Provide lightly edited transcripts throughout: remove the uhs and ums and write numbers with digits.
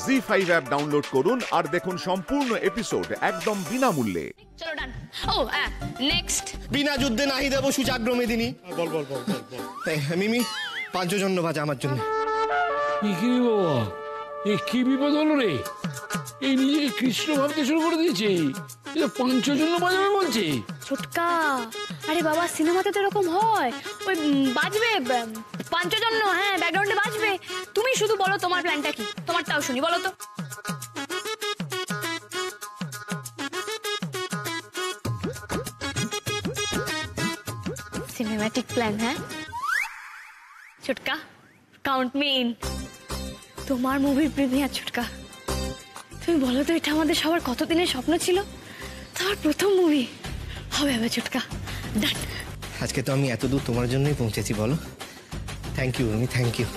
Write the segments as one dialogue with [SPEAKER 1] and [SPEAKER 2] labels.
[SPEAKER 1] ZEE5 app download করুন আর দেখুন সম্পূর্ণ এপিসোড একদম বিনামূল্যে।
[SPEAKER 2] চলো ডান। ও নেক্সট।
[SPEAKER 3] বিনা যুদ্ধে নাহি দেব সুচাগ্র মেদিনী।
[SPEAKER 4] বল বল বল বল বল।
[SPEAKER 3] মিমি পাঞ্চজন্য ভাজা আমার জন্য।
[SPEAKER 5] কি বাবা, এ কি বিপদ হলো রে? এই নিজেকে কৃষ্ণ ভাবতে শুরু করে দিয়েছে, পঞ্চজন্য বাজাবে বলছে।
[SPEAKER 2] ছোটকা, আরে বাবা সিনেমাতে তো এরকম হয়, ওই বাজবে পঞ্চজন্য, হ্যাঁ ব্যাকগ্রাউন্ডে বাজবে। তুমি শুধু বলো তোমার প্ল্যানটা কি, তোমারটাও শুনি, বলো তো। সিনেম্যাটিক প্ল্যান, হ্যাঁ ছোটকা, কাউন্ট মি ইন। তোমার মুভির প্রিমিয়ার ছোটকা। তুমি বলো তো, এটা আমাদের সবার কতদিনের স্বপ্ন ছিল, তোমার প্রথম মুভি হবে হবে ছোটকা। ডান।
[SPEAKER 3] আজকে তো আমি এত দূর তোমার জন্যই পৌঁছেছি, বলো। Thank you Urmi, thank you.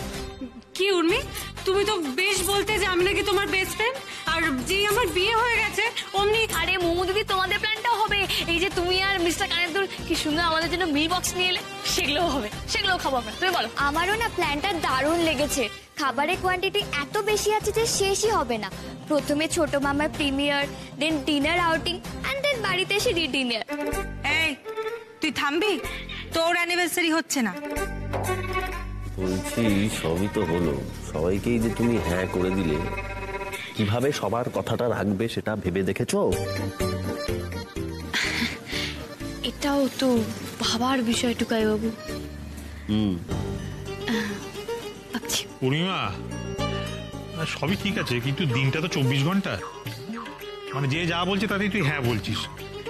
[SPEAKER 6] কি উর্মি, তুমি তো বেশ বলতে যে আমি নাকি তোমার বেস্ট ফ্রেন্ড, আর যেই আমার বিয়ে হয়ে গেছে অমনি।
[SPEAKER 2] আরে মোমো দিদি, তোমাদের প্ল্যানটাও হবে। এই যে তুমি আর মিস্টার কানেদুর কি সুন্দর আমাদের জন্য মিল বক্স নিয়ে এলে, সেগুলোও হবে, সেগুলোও খাবো আমরা। তুমি বলো।
[SPEAKER 7] আমারও না প্ল্যানটা দারুণ লেগেছে। খাবারের কোয়ান্টিটি এত বেশি আছে যে শেষই হবে না। প্রথমে ছোট মামার premiere, then dinner outing, and then বাড়িতে এসে ডিনার।
[SPEAKER 6] এই তুই থামবি, তোর অ্যানিভার্সারি হচ্ছে না।
[SPEAKER 8] বলছি সবই তো হলো, সবাইকেই যে তুমি হ্যাঁ করে দিলে, কিভাবে সবার কথাটা রাখবে সেটা ভেবে দেখেছো?
[SPEAKER 2] এটাও তো ভাবার বিষয় টুকাই বাবু।
[SPEAKER 4] পূর্ণিমা, সবই ঠিক আছে, কিন্তু দিনটা তো 24 ঘন্টা। মানে যে যা বলছে তাতেই তুই হ্যাঁ বলছিস,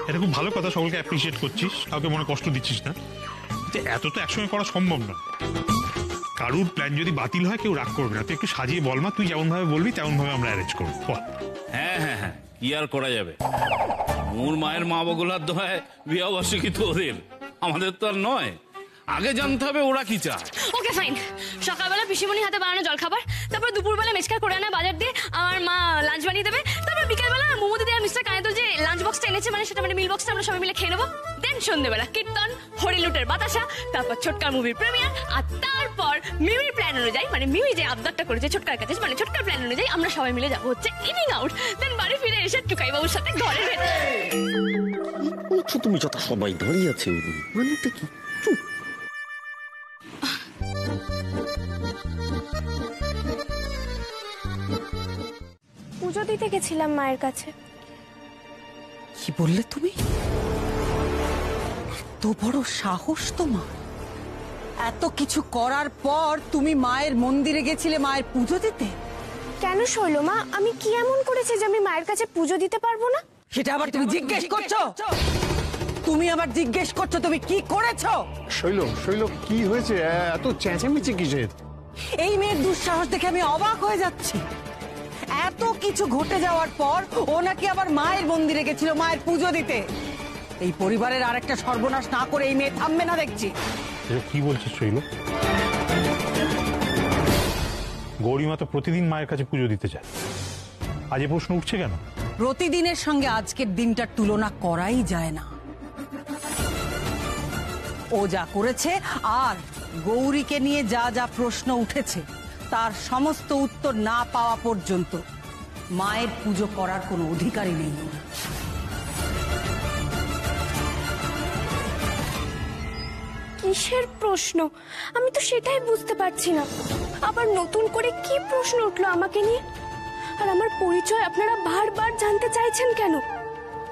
[SPEAKER 4] এটা খুব ভালো কথা। সকলকে অ্যাপ্রিসিয়েট করছিস, কাউকে মনে কষ্ট দিচ্ছিস না। এত তো একসঙ্গে করা সম্ভব না। কারুর প্ল্যান যদি বাতিল হয় কেউ রাগ করবে না। তুই একটু সাজিয়ে বল মা, তুই যেমন ভাবে বলবি তেমন ভাবে আমরা অ্যারেঞ্জ করবো।
[SPEAKER 9] হ্যাঁ হ্যাঁ হ্যাঁ, কি আর করা যাবে। মোর মায়ের মা বগুলার দোহায় বিয়ে অবশ্যই তো ওদের, আমাদের তো আর নয়। আগে জানতে হবে ওরা কি চায়।
[SPEAKER 2] Okay fine. সকালবেলা পিসিমণি হাতে বানানো জলখাবার, তারপর দুপুরবেলা মেচকা করে আনা বাজার দিয়ে আমার মা লাঞ্চ বানিয়ে দেবে, তারপর বিকালবেলা মোমো দিদি আর মিস্টার কানেদুল যে লাঞ্চ বক্সটা এনেছে, মানে সেটা মানে মিল বক্সটা আমরা সবাই মিলে খেয়ে নেবো। দেন সন্ধ্যেবেলা কীর্তন, হরিলুটের বাতাসা, তারপর ছোটকার মুভির প্রিমিয়ার, আর তারপর মিমির প্ল্যান অনুযায়ী, মানে মিমি যে আবদারটা করেছে ছোটকার কাছে, মানে ছোটকার প্ল্যান অনুযায়ী আমরা সবাই মিলে যাবো হচ্ছে ইনিং আউট। দেন বাড়ি ফিরে এসে টুকাই বাবুর সাথে ঘরে
[SPEAKER 8] তুমি যত সবাই দাঁড়িয়ে আছে, মানেটা কি?
[SPEAKER 7] পুজো দিতে গেছিলাম মায়ের কাছে।
[SPEAKER 10] কি বললে তুমি? এত বড় সাহস তোমার! এত কিছু করার পর তুমি মায়ের মন্দিরে গেছিলে মায়ের পুজো দিতে?
[SPEAKER 7] কেন শৈল মা, আমি কি এমন করেছি যে আমি মায়ের কাছে পুজো দিতে পারবো না?
[SPEAKER 10] সেটা আবার তুমি জিজ্ঞেস করছো? তুমি আবার জিজ্ঞেস করছো তুমি কি করেছো?
[SPEAKER 11] শৈল, শৈল কি হয়েছে? এত চেঁচামেচি কিসের?
[SPEAKER 10] এই মেয়ের দুঃসাহস দেখে আমি অবাক হয়ে যাচ্ছি। এত কিছু ঘটে যাওয়ার পর ও নাকি আবার মায়ের মন্দিরে গেছিল মায়ের পুজো দিতে। এই পরিবারের আরেকটা সর্বনাশ না করে এই মেয়ে থামবে না দেখছি।
[SPEAKER 4] কি বলছিস শৈল? গৌরীমা তো প্রতিদিন মায়ের কাছে পুজো দিতে যায়, আজ এ প্রশ্ন উঠছে কেন?
[SPEAKER 10] প্রতিদিনের সঙ্গে আজকের দিনটার তুলনা করাই যায় না। ও যা করেছে আর গৌরীকে নিয়ে যা যা প্রশ্ন উঠেছে তার সমস্ত উত্তর না পাওয়া পর্যন্ত মায়ের পুজো করার কোনো অধিকারই নেই।
[SPEAKER 7] কিসের প্রশ্ন? আমি তো সেটাই বুঝতে পারছি না। আবার নতুন করে কি প্রশ্ন উঠলো আমাকে নিয়ে? আর আমার পরিচয় আপনারা বারবার জানতে চাইছেন কেন?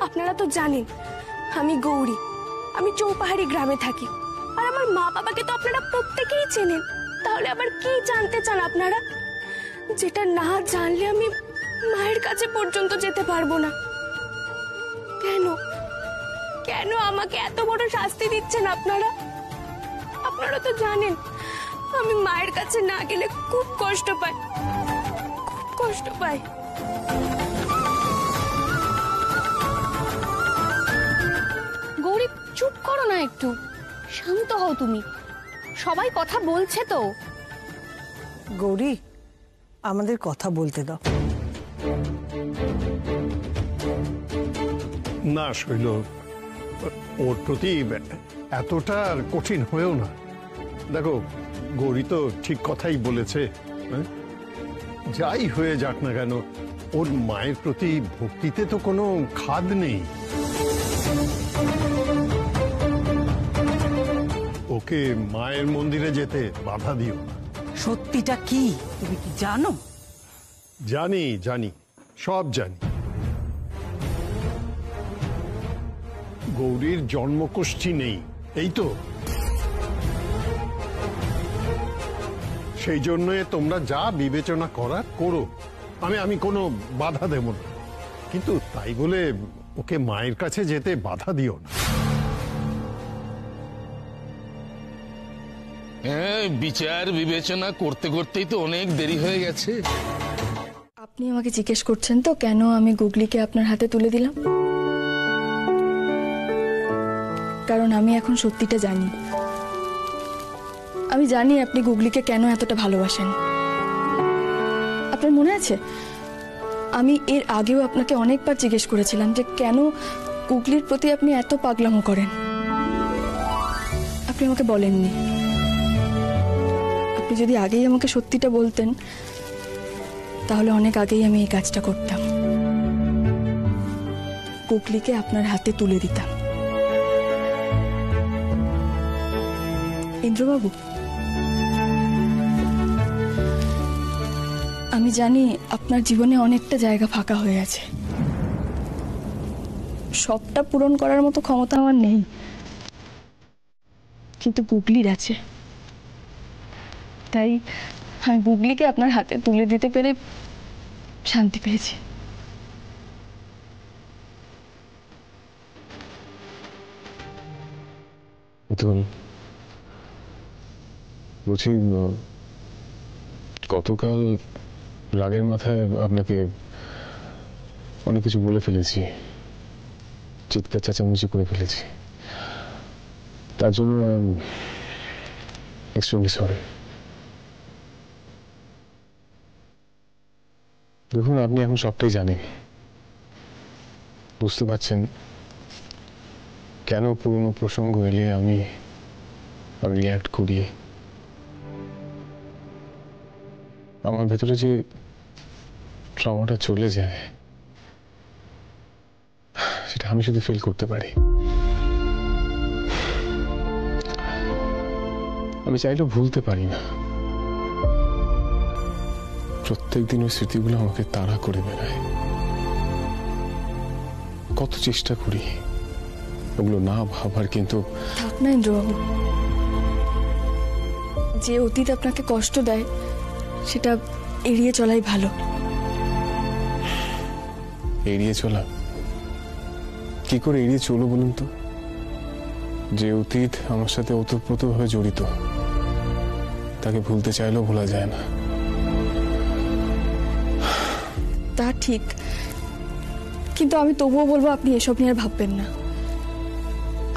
[SPEAKER 7] আপনারা তো জানেন আমি গৌরী, আমি চৌপাহাড়ি গ্রামে থাকি। আর আমার মা বাবাকে তো আপনারা প্রত্যেকেই চেনেন। তাহলে আবার কি জানতে চান আপনারা, যেটা না জানলে আমি মায়ের কাছে পর্যন্ত যেতে পারবো না? কেন কেন আমাকে এত বড় শাস্তি দিচ্ছেন আপনারা? আপনারা তো জানেন আমি মায়ের কাছে না গেলে খুব কষ্ট পাই, খুব কষ্ট পাই।
[SPEAKER 2] গৌরী চুপ করো না, একটু শান্ত হও তুমি। সবাই কথা বলছে তো।
[SPEAKER 10] গৌরী, আমাদের কথা বলতে দাও।
[SPEAKER 11] না শৈল, ওর প্রতি এতটা কঠিন হয়েও না। দেখো গৌরী তো ঠিক কথাই বলেছে। যাই হয়ে যাক না কেন, ওর মায়ের প্রতি ভক্তিতে তো কোনো খাদ নেই। ওকে মায়ের মন্দিরে যেতে বাধা দিও না।
[SPEAKER 10] সত্যিটা কি তুমি কি জানো?
[SPEAKER 11] জানি জানি, সব জানি। গৌরীর জন্মকোষ্ঠী নেই, এই তো। সেই জন্য তোমরা যা বিবেচনা করার করো, আমি কোনো বাধা দেব না, কিন্তু তাই বলে ওকে মায়ের কাছে যেতে বাধা দিও না।
[SPEAKER 5] হ্যাঁ, বিচার বিবেচনা করতে করতেই তো অনেক দেরি হয়ে গেছে।
[SPEAKER 7] আপনি আমাকে জিজ্ঞেস করছেন তো কেন আমি গুগলিকে আপনার হাতে তুলে দিলাম? কারণ আমি এখন সত্যিটা জানি। আমি জানি আপনি গুগলিকে কেন এতটা ভালোবাসেন। আপনার মনে আছে, আমি এর আগেও আপনাকে অনেকবার জিজ্ঞেস করেছিলাম যে কেন গুগলির প্রতি আপনি এত পাগলামো করেন। আপনি আমাকে বলেননি। আপনি যদি আগেই আমাকে সত্যিটা বলতেন তাহলে অনেক আগেই আমি এই কাজটা করতাম, গুগলিকে আপনার হাতে তুলে দিতাম। ইন্দ্রবাবু, আমি জানি আপনার জীবনে অনেকটা জায়গা ফাঁকা হয়ে আছে, সবটা পূরণ করার মতো ক্ষমতা আমার নেই, কিন্তু গুগলির আছে। তাই আমি গুগলিকে আপনার হাতে তুলে দিতে পেরে শান্তি পেয়েছি।
[SPEAKER 12] বলছি, গতকাল রাগের মাথায় আপনাকে অনেক কিছু বলে ফেলেছি, চিৎকার চেঁচামেচি করে ফেলেছি, তার জন্য এক্সট্রিমলি সরি। দেখুন, আপনি এখন সবটাই জানেন, বুঝতে পারছেন কেন পুরনো প্রসঙ্গ এলে আমি রিঅ্যাক্ট করি। আমার ভেতরে যে ট্রমাটা চলে যায় সেটা আমি শুধু ফিল করতে পারি। আমি চাইলেও ভুলতে পারি না। প্রত্যেক দিন ওই স্মৃতিগুলো আমাকে তাড়া করে বেড়ায়। কত চেষ্টা করি ওগুলো না ভাবার, কিন্তু
[SPEAKER 7] থাক না ইন্দ্রবাবু, যে অতীত আপনাকে কষ্ট দেয় সেটা এড়িয়ে চলাই ভালো।
[SPEAKER 12] এড়িয়ে চলা? কি করে এড়িয়ে চলো বলুন তো? যে অতীত আমার সাথে ওতপ্রোতভাবে জড়িত, তাকে ভুলতে চাইলেও ভোলা যায় না।
[SPEAKER 7] তা ঠিক, কিন্তু আমি তবুও বলবো আপনি এসব নিয়ে আর ভাববেন না।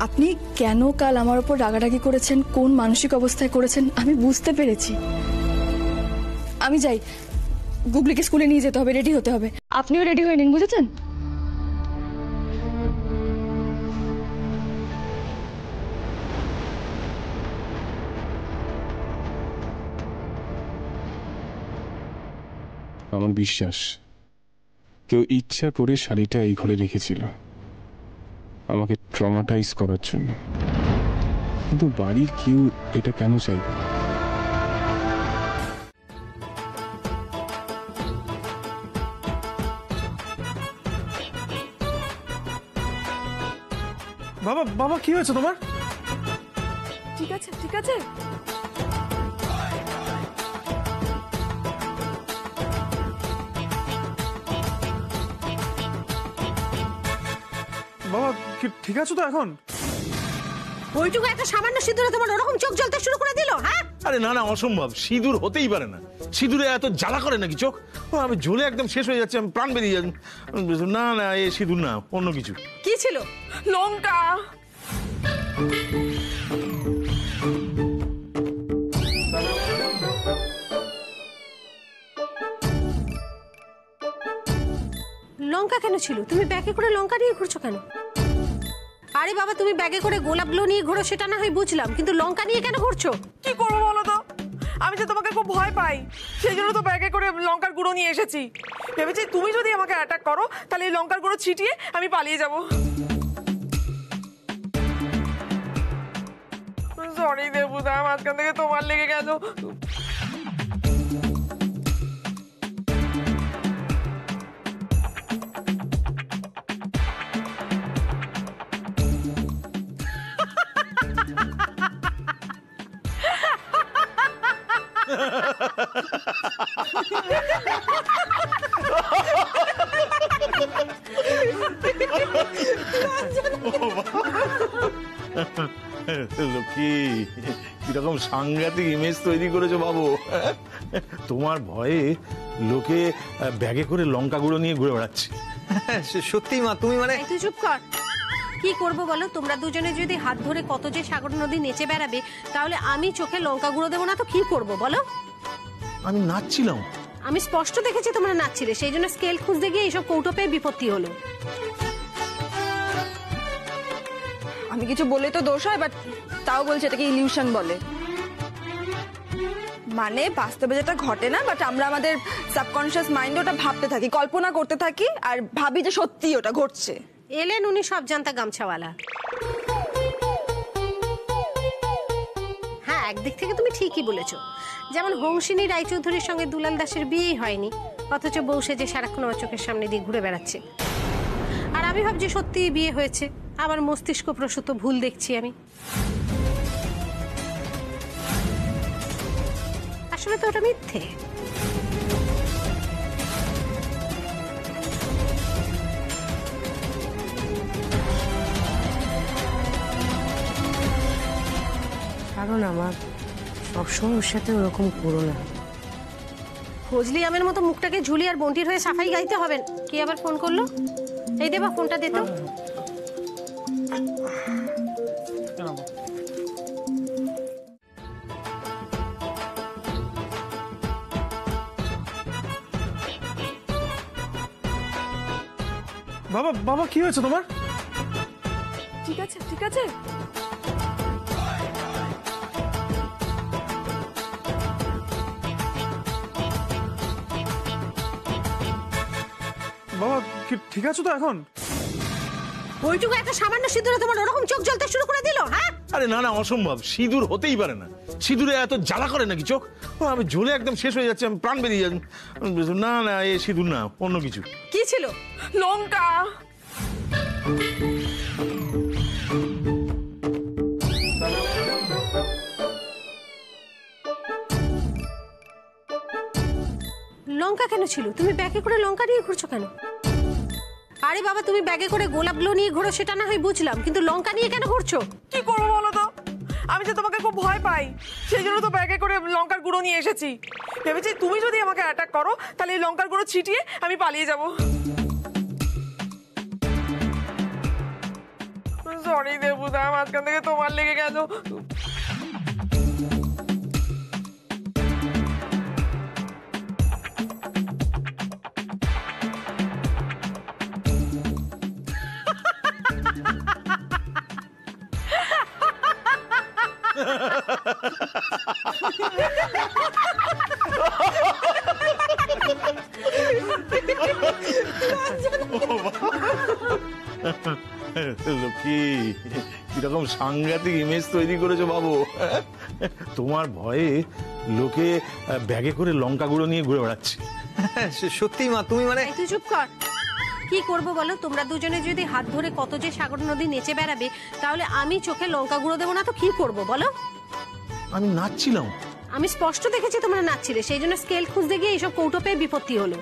[SPEAKER 7] আপনি কেন কাল আমার উপর রাগারাগি করেছেন, কোন মানসিক অবস্থায় করেছেন আমি বুঝতে পেরেছি। আমি যাই, গুগলিকে স্কুলে নিয়ে যেতে হবে, রেডি হতে হবে। আপনিও রেডি হয়ে নিন, বুঝেছেন?
[SPEAKER 12] আমার বিশ্বাস কেউ ইচ্ছা করে শাড়িটা এই ঘরে রেখেছিল আমাকে ট্রমাটাইজ করার জন্য, কিন্তু বাড়ির কেউ এটা কেন চাইবে?
[SPEAKER 13] বাবা বাবা কি হয়েছে তোমার?
[SPEAKER 7] ঠিক আছে ঠিক আছে।
[SPEAKER 13] বাবা ঠিক আছে তো এখন?
[SPEAKER 10] ওইটুকু একটা সামান্য সিঁদুরে তোমার ওরকম চোখ জ্বলতে শুরু করে দিল? হ্যাঁ,
[SPEAKER 13] আরে না না, অসম্ভব, সিঁদুর হতেই পারে না। সিঁদুরে এত জ্বালা করে নাকি চোখ? আমি জ্বলে একদম শেষ হয়ে যাচ্ছে, আমি প্রাণ বেরিয়ে যাচ্ছি। না না, এ সিঁদুর না, অন্য কিছু।
[SPEAKER 10] কি ছিল?
[SPEAKER 7] লঙ্কা।
[SPEAKER 6] লঙ্কা কেন ছিল? তুমি ব্যাগে করে লঙ্কা নিয়ে ঘুরছো কেন? আরে বাবা, তুমি ব্যাগে করে গোলাপগুলো নিয়ে ঘোরো সেটা না হয় বুঝলাম, কিন্তু লঙ্কা নিয়ে কেন ঘুরছো?
[SPEAKER 7] কি করবো বলো তো,
[SPEAKER 14] আমি যে তোমাকে খুব ভয় পাই, সেই জন্য তো ব্যাগে করে লঙ্কার গুঁড়ো নিয়ে এসেছি। ভেবেছি তুমি যদি আমাকে অ্যাটাক করো তাহলে এই লঙ্কার গুঁড়ো ছিটিয়ে আমি পালিয়ে যাব। সরি দেবুদা, মাঝখান থেকে তোমার লেগে গেল।
[SPEAKER 13] লক্ষ্মী, কিরকম সাংঘাতিক ইমেজ তৈরি করেছো বাবু। তোমার ভয়ে লোকে ব্যাগে করে লঙ্কা গুঁড়ো নিয়ে ঘুরে বেড়াচ্ছে।
[SPEAKER 3] সত্যি মা, তুমি মানে
[SPEAKER 15] তুই চুপ কর। কি করব বলো, তোমরা দুজনে যদি হাত ধরে কত যে সাগর নদী নেচে বেড়াবে, তাহলে আমি চোখে লঙ্কা গুঁড়ো দেবো না তো কি করব বলো?
[SPEAKER 13] আমি নাচছিলাম।
[SPEAKER 15] আমি স্পষ্ট দেখেছি তোমরা নাচছিলে, সেই জন্য স্কেল খুঁজতে গিয়ে এইসব কৌটো পেয়ে বিপত্তি হলো।
[SPEAKER 7] আমি কিছু বলে তো দোষ হয়, বাট তাও বলছে এটাকে ইলিউশন বলে। মানে বাস্তবে যেটা ঘটে না, বাট আমরা আমাদের সাবকনশিয়াস মাইন্ডে ওটা ভাবতে থাকি, কল্পনা করতে থাকি, আর ভাবি যে সত্যি ওটা ঘটছে।
[SPEAKER 15] এলেন উনি সব জানতা গামছাওয়ালা। হ্যাঁ, একদিক থেকে তুমি ঠিকই বলেছো। যেমন হংসিনী রায়চৌধুরীর সঙ্গে দুলাল দাসের বিয়েই হয়নি, অথচ বউ সেজে সারাক্ষণ আমার চোখের সামনে দিয়ে ঘুরে বেড়াচ্ছে। আর আমি ভাবছি সত্যিই বিয়ে হয়েছে, আমার মস্তিষ্ক প্রসূত ভুল দেখছি আমি। আসলে তো ওটা মিথ্যে।
[SPEAKER 16] কারণ আমার সবসময় ওর সাথে ওরকম করো না।
[SPEAKER 15] ফজলি আমের মতো মুখটাকে ঝুলি আর বন্টির হয়ে সাফাই গাইতে হবেন। কে আবার ফোন করলো? এই দেবা, ফোনটা দে তো।
[SPEAKER 13] বাবা, বাবা কি হয়েছে তোমার?
[SPEAKER 7] ঠিক আছে, ঠিক আছে।
[SPEAKER 13] বাবা ঠিক আছে তো এখন?
[SPEAKER 15] ওইটুকু একটা সামান্য সিঁদুরে তোমার ওরকম চোখ জ্বলতে শুরু করে দিল? হ্যাঁ,
[SPEAKER 13] আরে না না, অসম্ভব। সিঁদুর হতেই পারে না। সিঁদুরে এত জ্বালা করে নাকি চোখ? আমি জ্বলে একদম শেষ হয়ে যাচ্ছে, আমি প্রাণ বেরিয়ে যাচ্ছি। না না, এ সিঁদুর না, অন্য কিছু।
[SPEAKER 15] কি ছিল?
[SPEAKER 14] লঙ্কা।
[SPEAKER 15] লঙ্কা কেন ছিল? তুমি ব্যাগে করে লঙ্কা নিয়ে ঘুরছো কেন? আরে বাবা, তুমি ব্যাগে করে গোলাপগুলো নিয়ে ঘোরো সেটা না হয় বুঝলাম, কিন্তু লঙ্কা নিয়ে কেন ঘুরছো?
[SPEAKER 14] কি করবো বলো তো, আমি যে তোমাকে খুব ভয় পাই, সেই জন্য তো ব্যাগে করে লঙ্কার গুঁড়ো নিয়ে এসেছি। ভেবেছি তুমি যদি আমাকে অ্যাটাক করো তাহলে এই লঙ্কার গুঁড়ো ছিটিয়ে আমি পালিয়ে যাব। সরি দেবুদা, মাঝখান থেকে তোমার লেগে গেল।
[SPEAKER 13] লক্ষ্মী, কিরকম সাংঘাতিক ইমেজ তৈরি করেছো বাবু। তোমার ভয়ে লোকে ব্যাগে করে লঙ্কা গুঁড়ো নিয়ে ঘুরে বেড়াচ্ছে।
[SPEAKER 3] সত্যি মা, তুমি মানে
[SPEAKER 15] তুই চুপ কর। কি করব বলো, তোমরা দুজনে যদি হাত ধরে কত যে সাগর নদী নেচে বেড়াবে, তাহলে আমি চোখে লঙ্কা গুঁড়ো দেবো না তো কি করব বলো?
[SPEAKER 13] আমি নাচছিলাম।
[SPEAKER 15] আমি স্পষ্ট দেখেছি তোমরা নাচছিলে, সেই জন্য স্কেল খুঁজতে গিয়ে এইসব কৌটো পেয়ে বিপত্তি হলো।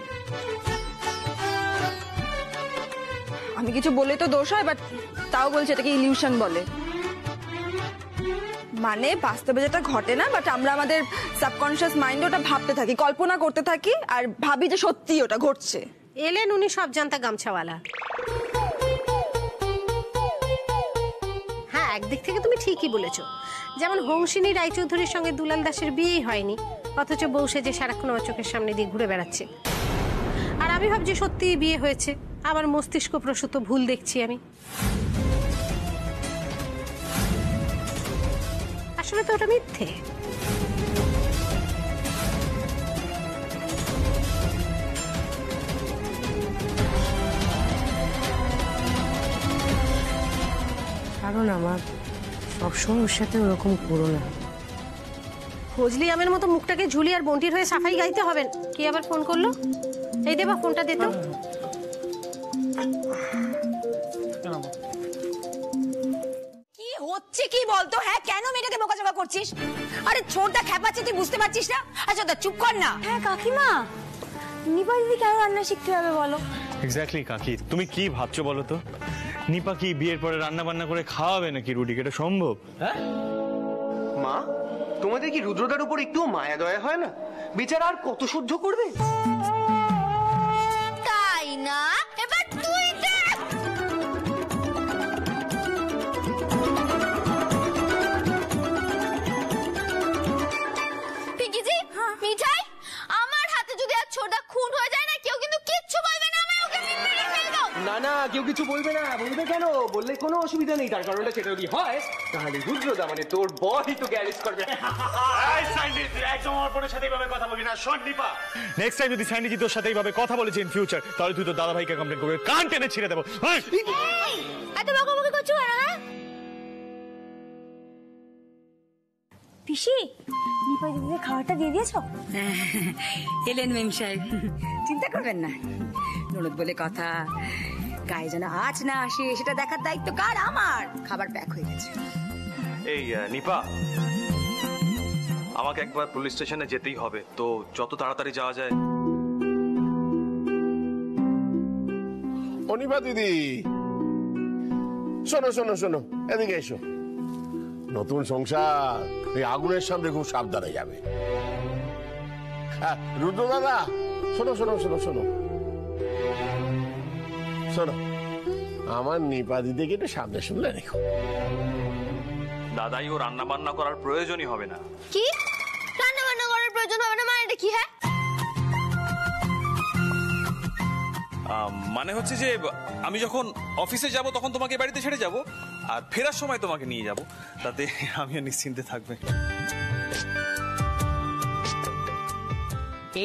[SPEAKER 7] আমি কিছু বলে তো দোষ হয়, বাট তাও বলছে এটাকে ইলিউশন বলে। মানে বাস্তবে যেটা ঘটে না, বাট আমরা আমাদের সাবকনশিয়াস মাইন্ডে ওটা ভাবতে থাকি, কল্পনা করতে থাকি, আর ভাবি যে সত্যি ওটা ঘটছে।
[SPEAKER 15] এলেন উনি সব জানতা গামছাওয়ালা। হ্যাঁ, একদিক থেকে তুমি ঠিকই বলেছো। যেমন হংসিনী রায়চৌধুরীর সঙ্গে দুলাল দাসের বিয়েই হয়নি, অথচ বউ সেজে সারাক্ষণ আমার চোখের সামনে দিয়ে ঘুরে বেড়াচ্ছে। আর আমি ভাবছি সত্যিই বিয়ে হয়েছে, আমার মস্তিষ্ক প্রসূত ভুল দেখছি আমি। আসলে তো ওটা মিথ্যে।
[SPEAKER 16] ছাড়ো না মা, সবসময় ওর সাথে ওরকম করো না।
[SPEAKER 15] ফজলি আমের মতো মুখটাকে ঝুলি আর বন্টির হয়ে সাফাই গাইতে হবেন। কে আবার ফোন করলো? এই দেবা, ফোনটা দে তো।
[SPEAKER 17] কি হচ্ছে কি বলতো? হ্যাঁ, কেন মেয়েটাকে বোকাচোকা করছিস? আরে ছোটটা খেপাচ্ছে, তুই বুঝতে পারছিস না? আচ্ছা তা চুপ কর না।
[SPEAKER 7] হ্যাঁ কাকিমা, নিপা দিদি কেন রান্না শিখতে হবে বলো?
[SPEAKER 18] এক্স্যাক্টলি কাকি, তুমি কি ভাবছো বলো তো? নিপা কি বিয়ের পরে রান্না বান্না করে খাওয়াবে নাকি রুটিকে? এটা সম্ভব?
[SPEAKER 3] হ্যাঁ মা, তোমাদের কি রুদ্রদার উপর একটুও মায়া দয়া হয় না? বেচারা আর কত সহ্য করবে?
[SPEAKER 17] তাই না? এবার তুই দেখ। পিকিজি, মিঠাই, আমার হাতে যদি আজ ছোটদা খুন হয়ে যায় না, কেউ কিন্তু কিচ্ছু বলবে না। আমি ওকে মেরে ফেলবো।
[SPEAKER 3] না না, কেউ কিছু বলবে না। বলবে কেন? বললে কোনো অসুবিধা নেই। তার কারণটা সেটা যদি হয় তাহলে রুদ্রদা মানে তোর বয়ই তোকে অ্যারেস্ট করবে।
[SPEAKER 18] একদম আমার বোনের সাথে এইভাবে কথা বলবি না। শোন নিপা, নেক্সট টাইম যদি সাইনিজি তোর সাথে এইভাবে কথা বলেছে ইন ফিউচার, তাহলে তুই তোর দাদা ভাইকে কমপ্লেন করবি, কান টেনে ছিঁড়ে দেবো।
[SPEAKER 17] এত বকাবকি করছো কেন?
[SPEAKER 7] পিসি, নিপা দিদিকে খাবারটা দিয়ে দিয়েছো?
[SPEAKER 17] এলেন মেম সাহেব, চিন্তা করবেন না। ননদ বলে কথা, গায়ে যেন আজ না আসে সেটা দেখার দায়িত্ব কার? আমার। খাবার প্যাক হয়ে গেছে।
[SPEAKER 18] এই নিপা, আমাকে একবার পুলিশ স্টেশনে যেতেই হবে, তো যত তাড়াতাড়ি যাওয়া যায়।
[SPEAKER 19] অনিপা দিদি, শোনো শোনো শোনো, এদিকে এসো। নতুন সংসার এই আগুনের সামনে খুব সাবধানে যাবে। হ্যাঁ রুদ্র দাদা, শোনো শোনো শোনো শোনো শোনো, আমার নিপা দিদিকে একটু সামনে শুনলে রেখো।
[SPEAKER 18] দাদাই ও রান্না বান্না করার প্রয়োজনই হবে না।
[SPEAKER 17] কি রান্না বান্না করার প্রয়োজন হবে না? মানে কি? হ্যাঁ,
[SPEAKER 18] মানে হচ্ছে যে আমি যখন অফিসে যাব তখন তোমাকে বাড়িতে ছেড়ে যাব, আর ফেরার সময় তোমাকে নিয়ে যাব, তাতে আমি নিশ্চিন্তে থাকবে।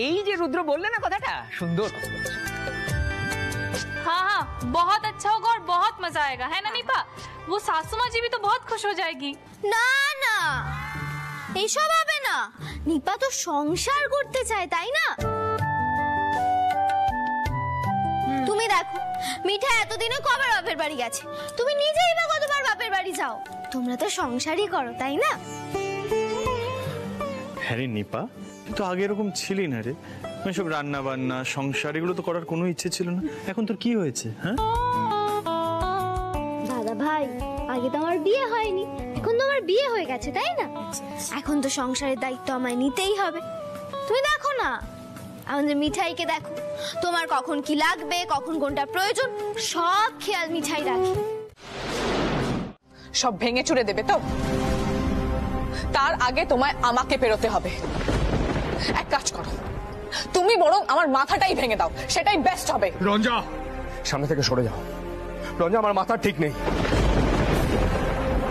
[SPEAKER 20] এই যে রুদ্র বললে না কথাটা, সুন্দর।
[SPEAKER 21] हाँ हाँ, बहुत अच्छा होगा और बहुत मजा आएगा, है ना निपा? वो सासू माँ जी भी तो बहुत खुश हो जाएगी।
[SPEAKER 17] না না, এইসব হবে না। নিপা তো সংসার করতে চায়, তাই না? তুমি দেখো, মিঠা এতদিনে কবার বাপের বাড়ি গেছে, তুমি নিজেই বা কতবার বাপের বাড়ি যাও। তোমরা তো সংসারই করো, তাই না?
[SPEAKER 18] হ্যাঁ রে নিপা, তো আগে এরকম ছিলি না রে। এসব রান্না বান্না সংসার এগুলো তো করার কোনো ইচ্ছে ছিল না। এখন তোর কি হয়েছে? হ্যাঁ
[SPEAKER 17] দাদা ভাই, আগে তো আমার বিয়ে হয়নি, এখন তো আমার বিয়ে হয়ে গেছে, তাই না? এখন তো সংসারের দায়িত্ব আমায় নিতেই হবে। তুমি দেখো না, আমাদের মিঠাইকে দেখো, তোমার কখন কি লাগবে, কখন কোনটা প্রয়োজন, সব খেয়াল মিঠাই রাখে।
[SPEAKER 14] সব ভেঙে চুরে দেবে তো? তার আগে তোমায় আমাকে পেরোতে হবে। এক কাজ করো, তুমি বরং আমার মাথাটাই ভেঙে দাও, সেটাই বেস্ট হবে।
[SPEAKER 3] রঞ্জা, সামনে থেকে সরে যাও। রঞ্জা, আমার মাথা ঠিক নেই।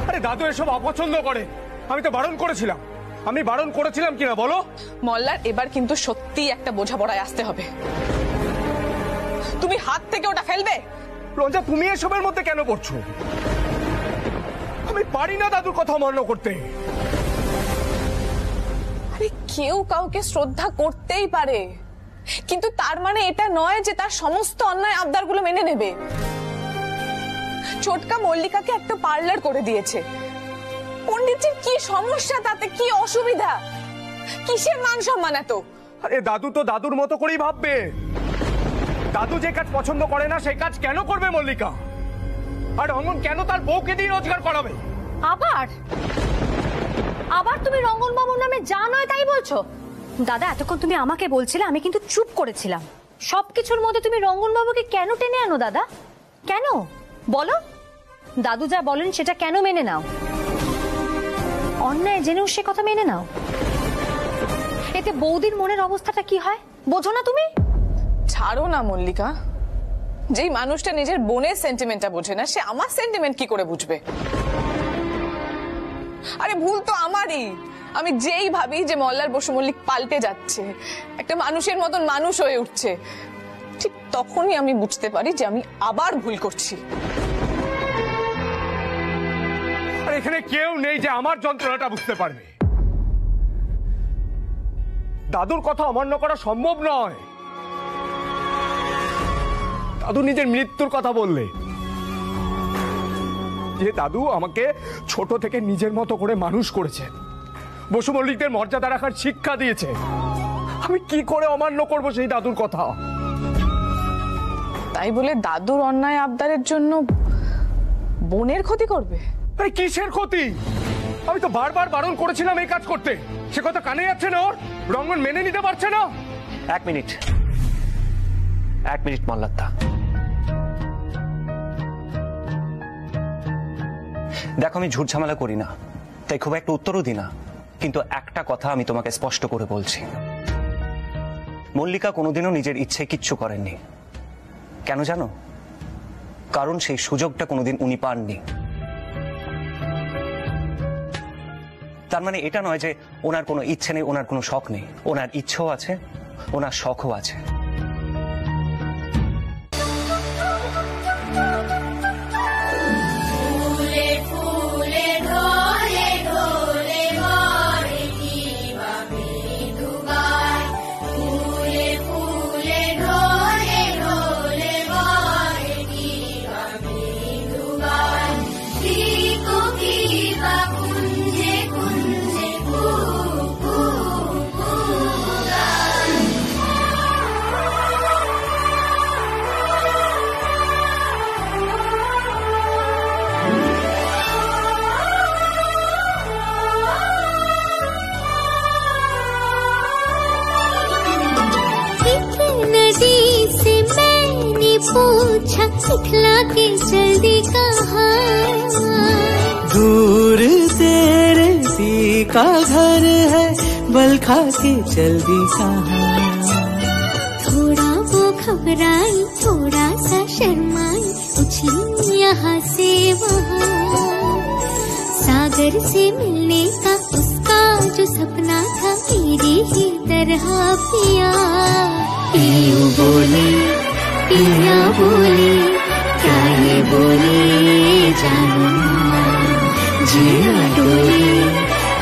[SPEAKER 3] আরে দাদু এসব অপছন্দ করে, আমি তো বারণ করেছিলাম। আমি বারণ করেছিলাম কিনা বলো?
[SPEAKER 14] মল্লার, এবার কিন্তু সত্যি একটা বোঝাপড়ায় আসতে হবে। তুমি হাত থেকে ওটা ফেলবে।
[SPEAKER 3] রঞ্জা, তুমি এসবের মধ্যে কেন পড়ছো? আমি পারি না দাদুর কথা অমান্য করতে।
[SPEAKER 14] আরে কেউ কাউকে শ্রদ্ধা করতেই পারে, কিন্তু তার মানে এটা নয় যে তার সমস্ত অন্যায় আবদারগুলো মেনে নেবে। ছোটকা মল্লিকাকে একটা পার্লার করে দিয়েছে। পণ্ডিতজির কি সমস্যা, তাতে কি অসুবিধা? কিসের মান সম্মান এত?
[SPEAKER 3] আরে দাদু তো দাদুর মতো করেই ভাববে। দাদু যে কাজ পছন্দ করে না সেই কাজ কেন করবে মল্লিকা? আর রঙ্গন কেন তার বউকে দিয়ে রোজগার করাবে?
[SPEAKER 15] আবার আবার তুমি রঙ্গন বাবুর নামে যা নয় তাই বলছো? দাদা, এতক্ষণ তুমি আমাকে বলছিলে, আমি কিন্তু চুপ করেছিলাম। সবকিছুর মধ্যে তুমি রঙ্গন বাবুকে কেন টেনে আনো দাদা? কেন বলো? দাদু যা বলেন সেটা কেন মেনে নাও? অন্যায় জেনেও সে কথা মেনে নাও। এতে বৌদির মনের অবস্থাটা কি হয় বোঝো না তুমি?
[SPEAKER 14] ছাড়ো না মল্লিকা, যেই মানুষটা নিজের বোনের সেন্টিমেন্টটা বোঝে না, সে আমার সেন্টিমেন্ট কি করে বুঝবে? আরে ভুল তো আমারই। আমি যেই ভাবি যে মল্লার বসু মল্লিক পাল্টে যাচ্ছে, একটা মানুষের মতন মানুষ হয়ে উঠছে, ঠিক তখনই আমি বুঝতে পারি যে আমি আবার ভুল করছি।
[SPEAKER 3] এখানে কেউ নেই যে আমার যন্ত্রণাটা বুঝতে পারবে। দাদুর কথা অমান্য করা সম্ভব নয়। দাদু নিজের মৃত্যুর কথা বললে, যে দাদু আমাকে ছোট থেকে নিজের মতো করে মানুষ করেছে, বসু মল্লিকদের মর্যাদা রাখার শিক্ষা দিয়েছে, আমি কি করে অমান্য করব সেই দাদুর কথা?
[SPEAKER 1] তাই বলে দাদুর অন্যায় আবদারের জন্য বোনের ক্ষতি করবে?
[SPEAKER 3] আরে কিসের ক্ষতি? আমি তো বারবার বারণ করেছিলাম এই কাজ করতে, সে কথা কানে যাচ্ছে না ওর। রঙ্গন মেনে নিতে পারছে না।
[SPEAKER 22] এক মিনিট মাল্লাত্তা, দেখো আমি ঝুট ঝামেলা করি না, তাই খুব একটা উত্তরও দিই না, কিন্তু একটা কথা আমি তোমাকে স্পষ্ট করে বলছি, মল্লিকা কোনোদিনও নিজের ইচ্ছে কিচ্ছু করেননি। কেন জানো? কারণ সেই সুযোগটা কোনোদিন উনি পাননি। তার মানে এটা নয় যে ওনার কোনো ইচ্ছে নেই, ওনার কোনো শখ নেই। ওনার ইচ্ছেও আছে, ওনার শখও আছে।
[SPEAKER 23] पूछा सिखला के जल्दी कहाँ,
[SPEAKER 24] दूर तेरे सी का घर है, बल खा के जल्दी कहाँ।
[SPEAKER 23] थोड़ा वो घबराई, थोड़ा सा शर्माई, उछली यहाँ से वहाँ, सागर से मिलने का उसका जो सपना था मेरी ही तरह पिया।
[SPEAKER 24] यूं बोले
[SPEAKER 23] पिया बोले, क्या ये बोले जानू ना, जिया डोले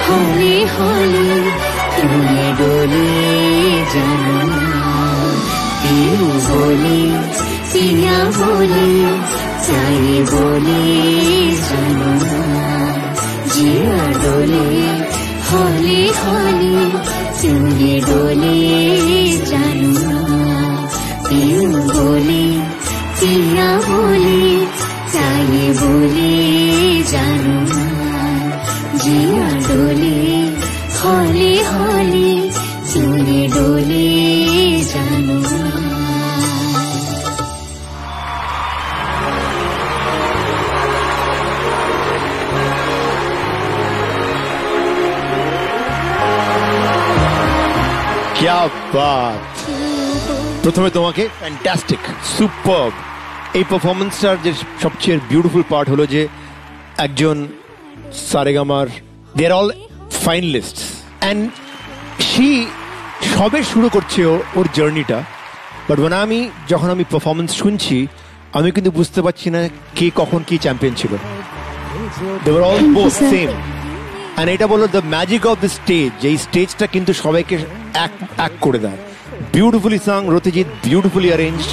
[SPEAKER 23] हौले हौले, क्यों ये डोले जानू ना। यूं बोले पिया बोले, क्या ये बोले जानू ना, जिया डोले हौले हौले, क्यों ये डोले जानू ना। यूं बोले पिया बोले, क्या ये बोले जानू ना, जिया डोले हौले हौले, क्यों ये डोले जानू ना।
[SPEAKER 18] क्या बात! প্রথমে তোমাকে ফ্যান্টাস্টিক, সুপারব। এই পারফরমেন্সটার যে সবচেয়ে বিউটিফুল পার্ট হলো যে একজন সারেগামার, দে আর অল ফাইনালিস্টস অ্যান্ড শি সবে শুরু করছে ওর জার্নিটা, বাট যখন আমি পারফরমেন্স শুনছি আমি কিন্তু বুঝতে পারছি না কে কখন কি চ্যাম্পিয়ন ছিল। দে আর অল বোথ সেম। আর এটা বলো the magic of the stage, এই স্টেজটা কিন্তু সবাইকে এক করে দেয়। বিউটিফুলি সাং, রতিজিৎ বিউটিফুলি অ্যারেঞ্জড।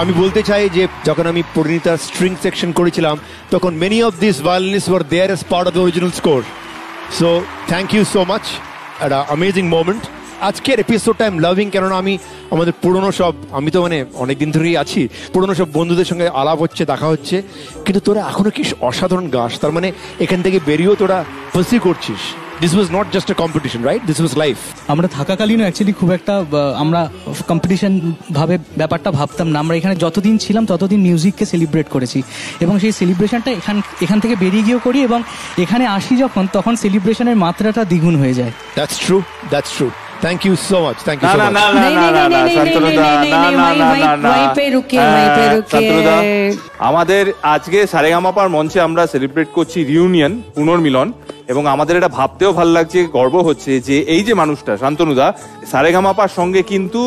[SPEAKER 18] আমি বলতে চাই যে যখন আমি পরিণীতার স্ট্রিং সেকশন করেছিলাম তখন many of this violinists were there as part of the original score. So thank you so much, একটা অ্যামেজিং মোমেন্ট। আজকের এপিসোডটা আই এম লাভিং, কেননা আমাদের পুরনো সব, আমি তো অনেকদিন ধরেই আছি, পুরনো সব বন্ধুদের সঙ্গে আলাপ হচ্ছে, দেখা হচ্ছে, কিন্তু তোরা এখনো কি অসাধারণ গাস। তার মানে এখান থেকে বেরিয়েও তোরা পার্সিউ করছিস। This was not just a competition, right? This was life.
[SPEAKER 25] আমরা থাকাকালীনও অ্যাকচুয়ালি খুব একটা আমরা কম্পিটিশন ভাবে ব্যাপারটা ভাবতাম না। আমরা এখানে যতদিন ছিলাম ততদিন মিউজিককে সেলিব্রেট করেছি এবং সেই সেলিব্রেশনটা এখান থেকে বেরিয়ে গিয়েও করি, এবং এখানে আসি যখন তখন সেলিব্রেশনের মাত্রাটা দ্বিগুণ হয়ে যায়।
[SPEAKER 18] That's true. That's true. Thank you so much. Thank you so much.
[SPEAKER 26] আমাদের আজকে সারেগামাপার মঞ্চে আমরা সেলিব্রেট করছি রিউনিয়ন, পুনর্মিলন, এবং আমাদের এটা ভাবতেও ভালো লাগছে, গর্ব হচ্ছে যে এই যে মানুষটা শান্তনুদা সারেগামাপার সঙ্গে কিন্তু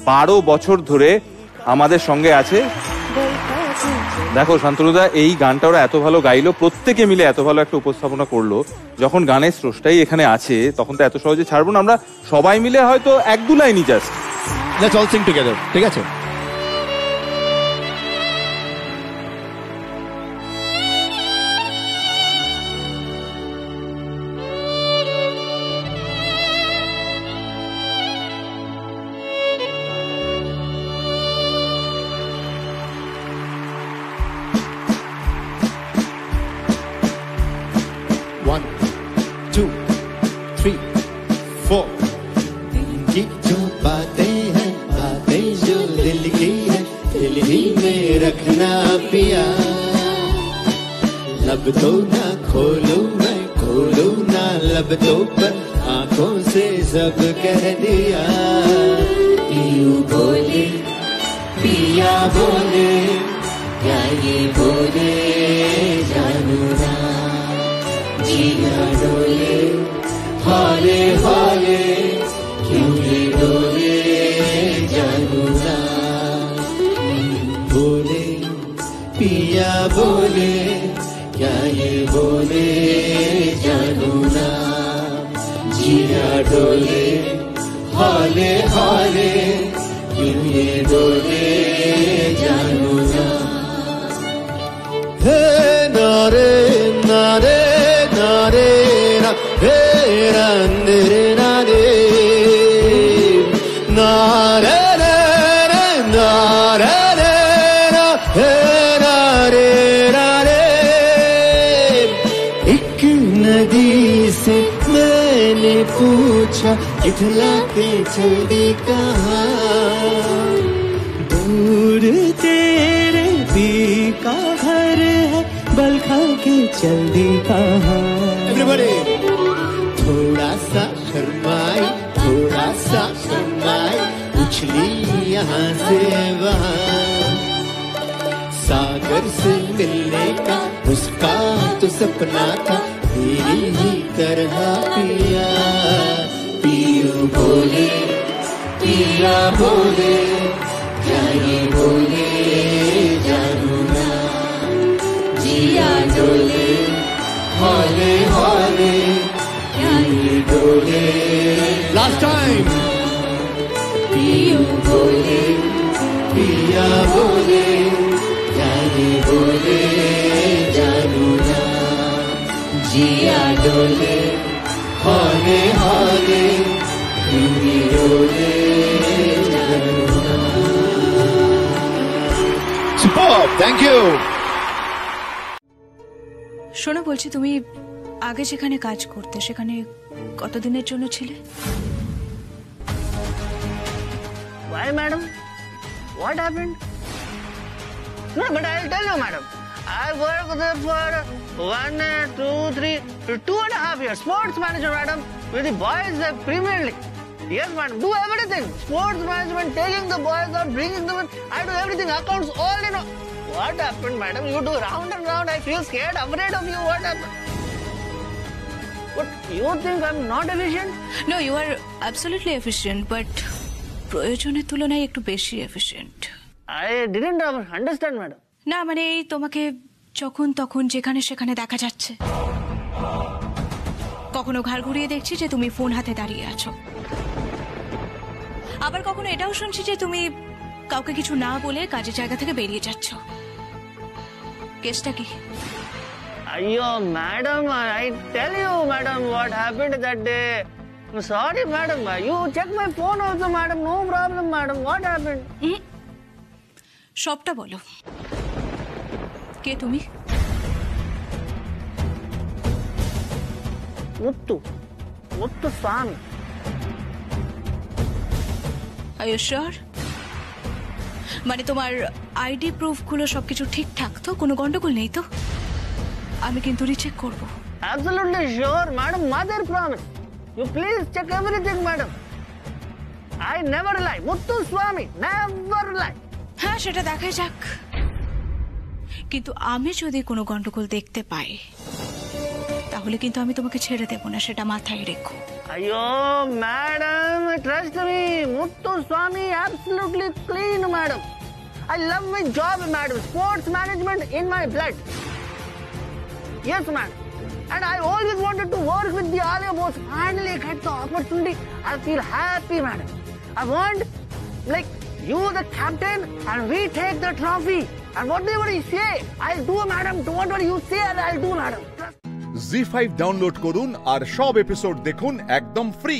[SPEAKER 26] 12 বছর ধরে আমাদের সঙ্গে আছে। দেখো শান্তনুদা, এই গানটা ওরা এত ভালো গাইলো, প্রত্যেকে মিলে এত ভালো একটা উপস্থাপনা করলো। যখন গানের স্রষ্টাই এখানে আছে তখন তো এত সহজে ছাড়বো না। আমরা সবাই মিলে হয়তো 1-2 লাইনই just
[SPEAKER 18] let's all sing together, ঠিক আছে? One, two, three, four. की जो बातें हैं, बातें जो दिल की है, दिल ही में रखना पिया। लब तो ना खोलूं मैं, खोलूं ना लब तो पर आंखों से सब कह दिया। यूं बोले पिया बोले, क्या ये बोले जानू ना, जिया डोले हौले हौले, क्यों ये डोले जानू ना। बोले पिया बोले, क्या ये बोले जानू ना, जिया डोले हौले हौले, क्यों ये डोले जानू ना। हे नारे नारे नारे ना, हे रंदरे नारे नारे रे रे नारे रे ना, हे नारे नारे। एक नदी से मैंने पूछा, इठला के चली कहाँ।
[SPEAKER 24] दूर तेरे भी का घर है, बल खा के चल दी कहाँ।
[SPEAKER 18] Everybody, थोड़ा सा शर्माई, थोड़ा सा शर्माई, उछली यहाँ से वहाँ। सागर से मिलने का उसका तो सपना था, मेरी ही तरह पिया। पियो बोले पिया बोले, क्या ये बोले जानू ना, जिया डोले हौले हौले, क्या ये डोले। Last time. पियो बोले पिया बोले, क्या ये बोले जानू ना, जिया डोले हौले हौले, क्यों ये डोले जानू ना। Superb, thank you.
[SPEAKER 2] শোনো, বলছি তুমি আগে যেখানে কাজ করতে সেখানে কতদিনের জন্য ছিলে?
[SPEAKER 20] Why, madam? What happened? No, but I'll tell you, madam. I worked there for 1, 2, 3, 2.5 years. Sports manager, madam, with the boys Premier League. Yes, madam. Do everything. Sports management, taking the boys out, bringing them in. I do everything. Accounts, all in all. What happened, madam? You do round and round. I feel scared, afraid of you. What happened? What, you think I'm not efficient?
[SPEAKER 2] No, you are absolutely efficient, but প্রয়োজনের তুলনায় একটু বেশি efficient.
[SPEAKER 20] I didn't understand, madam.
[SPEAKER 2] না মানে এই তোমাকে যখন তখন যেখানে সেখানে দেখা যাচ্ছে। কখনো ঘাড় ঘুরিয়ে দেখছি যে তুমি ফোন হাতে দাঁড়িয়ে আছো, আবার কখনো এটাও শুনছি যে তুমি কাউকে কিছু না বলে কাজের জায়গা থেকে বেরিয়ে যাচ্ছ। কেসটা কি?
[SPEAKER 20] Ayyo, madam, I tell you, madam, what happened that day. I'm sorry, madam. You check my phone also, madam. No problem, madam. What happened?
[SPEAKER 2] সবটা বলো। কে তুমি?
[SPEAKER 20] মুত্তু স্বামী।
[SPEAKER 2] Are you sure? মানে তোমার আইডি প্রুফগুলো সবকিছু ঠিকঠাক তো? কোনো গন্ডগোল নেই তো? আমি কিন্তু রিচেক করব।
[SPEAKER 20] Absolutely sure, madam. Mother promise. You please check everything, madam. I never lie. Muttu Swami, never lie.
[SPEAKER 2] হ্যাঁ, সেটা দেখাই যাক। কিন্তু আমি যদি কোনো গন্ডগোল দেখতে পাই তাহলে কিন্তু আমি তোমাকে ছেড়ে দেব না, সেটা মাথায় রেখো।
[SPEAKER 20] Ayyo, madam, trust me. Muttu Swami absolutely clean, madam. I love my job, madam. Sports management in my blood. Yes, madam. And I always wanted to work with the Alia boss. Finally get the opportunity. I feel happy, madam. I want, like, you the captain and we take the trophy. And whatever you say, I'll do, madam. Whatever you say, I'll do, madam.
[SPEAKER 4] Zee five download করুন আর সব episode দেখুন একদম free.